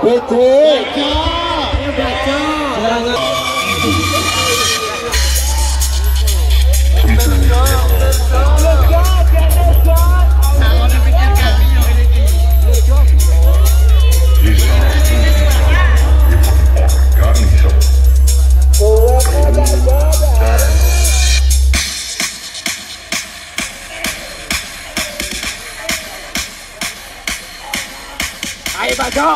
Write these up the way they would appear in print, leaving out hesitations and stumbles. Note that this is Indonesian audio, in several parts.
BJ. Ayo Bajo.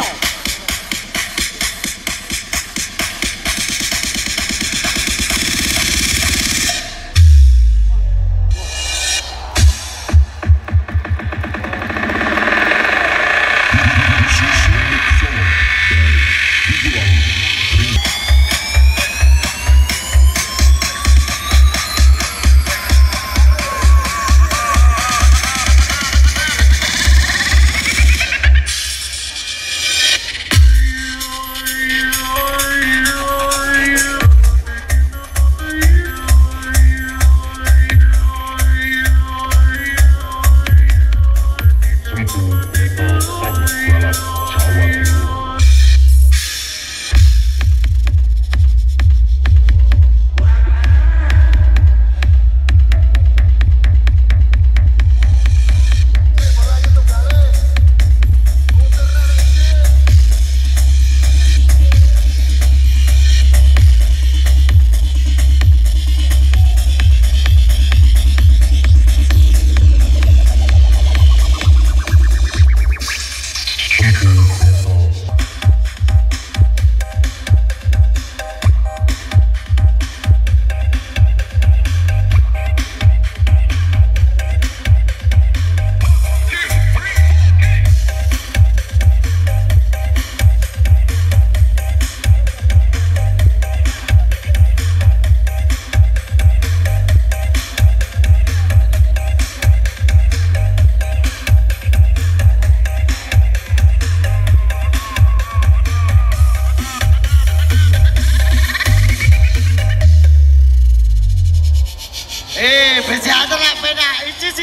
Berjalan lah pena, icis,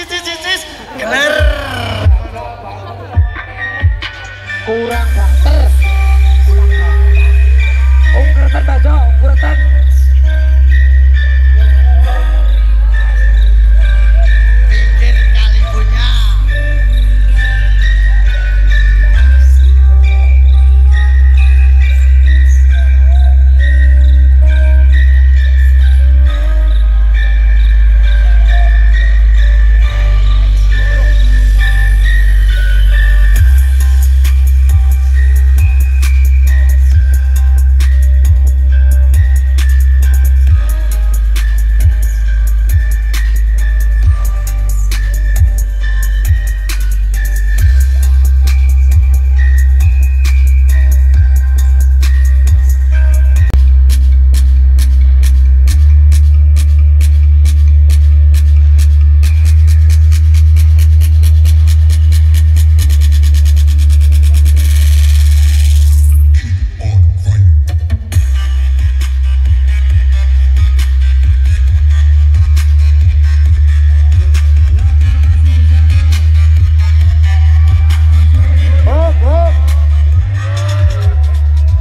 Glerrrr. Kurang banter. Ungkuran Bajo, ungkuran. Pinggir kali punya.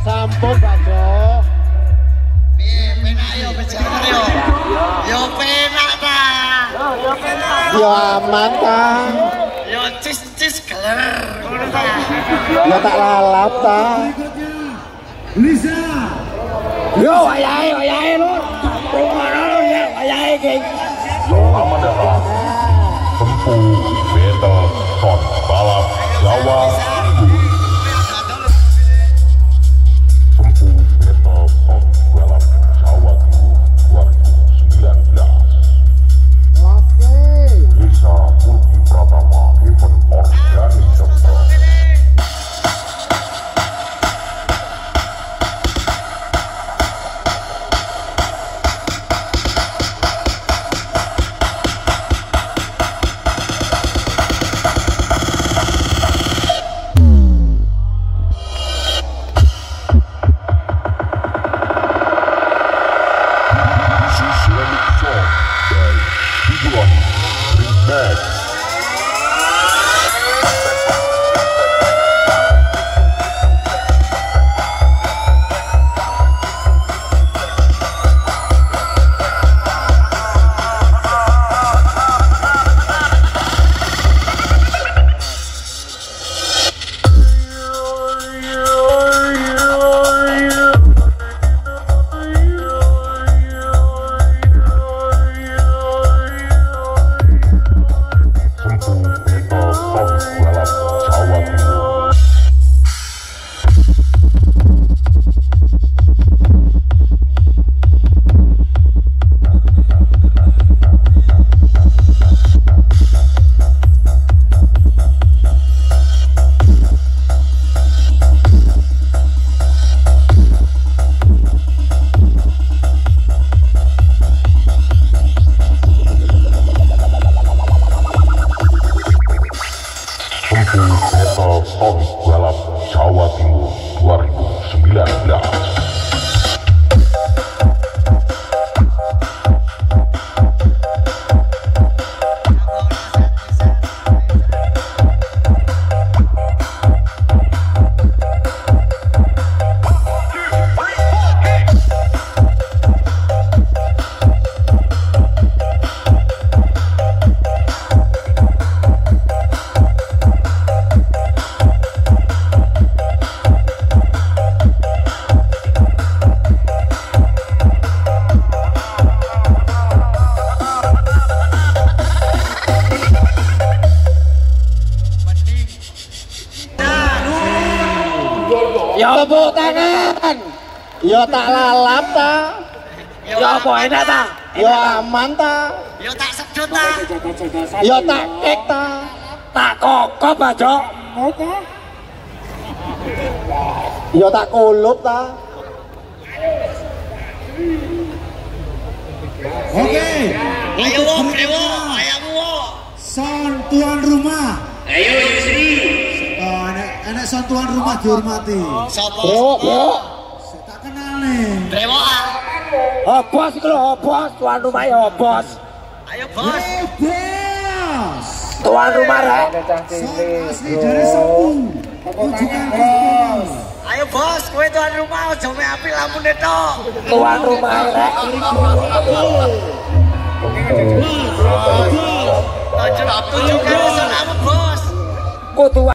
Sampun Bajo. Piye penak yo berjalan yo. Yo penak ta. Yo aman ta. Yo cis Glerrrr. Ngono ta. Yo tak lalap ta. Lisa. Yo wayahe lur. Ngono ya wayahe iki. Nama adalah Sempu Battle Shot Balap Jawa Timur. Sempu Battle Shot Balap Jawa Timur 2019. Desa Multi Pratama Event Organizer. tepuk tangan. Yo tak lalap ta. Yo apa enak ta? Yo aman ta. Yo tak sedot ta. Yo tak kek ta. Tak kokop aja. Yo tak kulup ta. Oke. Ayo wo, brewo, ayamu. Son tuan rumah. Ayo Yusri. Enak son tuan rumah dihormati. Sopo? Bro. Tak kenal nih. Brewo ah. Oh bos iku lho, bos, tuan rumah ya bos. Ayo bos. Bos. Tuan rumah rek. Son asli dari Sempu. Rujukan bos. Ayo bos, kowe tuan rumah aja mek api lampune tok. Tuan rumah rek. Tunjukkan usahamu bos. Kudu